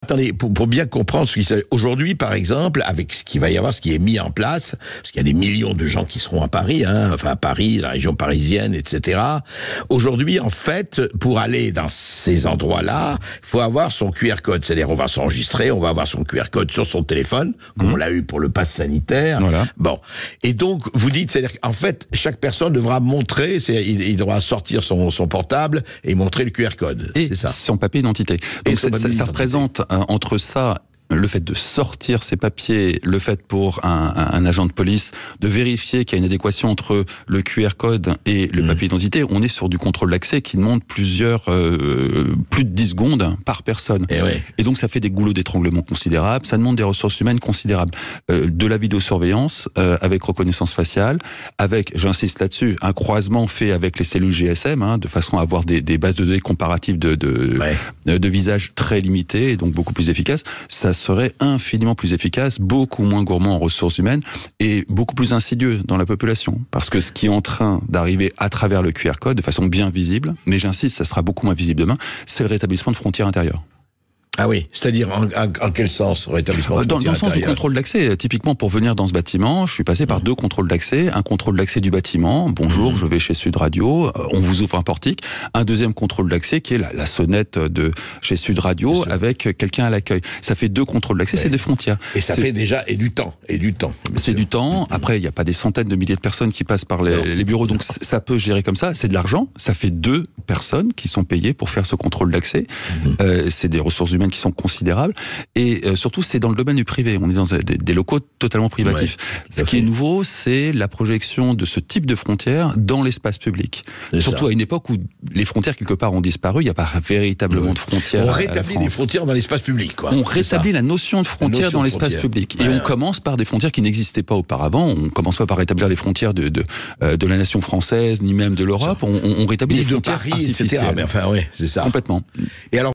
Attendez, pour bien comprendre ce qui s'est... Aujourd'hui, par exemple, avec ce qu'il va y avoir, ce qui est mis en place, parce qu'il y a des millions de gens qui seront à Paris, enfin à Paris, la région parisienne, etc. Aujourd'hui, en fait, pour aller dans ces endroits-là, il faut avoir son QR code. C'est-à-dire, on va s'enregistrer, on va avoir son QR code sur son téléphone, comme on l'a eu pour le pass sanitaire. Voilà. Bon. Et donc, vous dites, c'est-à-dire qu'en fait, chaque personne devra montrer, il devra sortir son portable et montrer le QR code. Et c'est ça. son papier d'identité. Donc ça représente entre ça, le fait de sortir ces papiers, le fait pour un agent de police de vérifier qu'il y a une adéquation entre le QR code et le papier d'identité, on est sur du contrôle d'accès qui demande plus de 10 secondes par personne. Et donc ça fait des goulots d'étranglement considérables, ça demande des ressources humaines considérables. De la vidéosurveillance avec reconnaissance faciale, avec, j'insiste là-dessus, un croisement fait avec les cellules GSM, de façon à avoir des bases de données comparatives de visages très limitées et donc beaucoup plus efficaces. Ça serait infiniment plus efficace, beaucoup moins gourmand en ressources humaines et beaucoup plus insidieux dans la population. Parce que ce qui est en train d'arriver à travers le QR code, de façon bien visible, mais j'insiste, ça sera beaucoup moins visible demain, c'est le rétablissement de frontières intérieures. Ah oui, c'est-à-dire en quel sens, rétablissement dans le sens du contrôle d'accès. Typiquement, pour venir dans ce bâtiment, je suis passé par 2 contrôles d'accès. Un contrôle d'accès du bâtiment, bonjour, je vais chez Sud Radio, on vous ouvre un portique. Un deuxième contrôle d'accès qui est la sonnette de chez Sud Radio avec quelqu'un à l'accueil. Ça fait 2 contrôles d'accès, c'est des frontières. Et ça fait déjà, et du temps. C'est du temps. Après, il n'y a pas des centaines de milliers de personnes qui passent par les bureaux, donc ça peut gérer comme ça. C'est de l'argent. Ça fait 2 personnes qui sont payées pour faire ce contrôle d'accès. C'est des ressources humaines qui sont considérables et surtout c'est dans le domaine du privé, on est dans des locaux totalement privatifs. Ce qui est nouveau, c'est la projection de ce type de frontières dans l'espace public, surtout à une époque où les frontières quelque part ont disparu, il n'y a pas véritablement de frontières. On rétablit des frontières dans l'espace public, quoi. On rétablit la notion de frontière dans l'espace public et on commence par des frontières qui n'existaient pas auparavant. On commence pas par rétablir les frontières de la nation française ni même de l'Europe, on rétablit des frontières artificielles. Etc. Mais enfin, c'est ça. Complètement. Et alors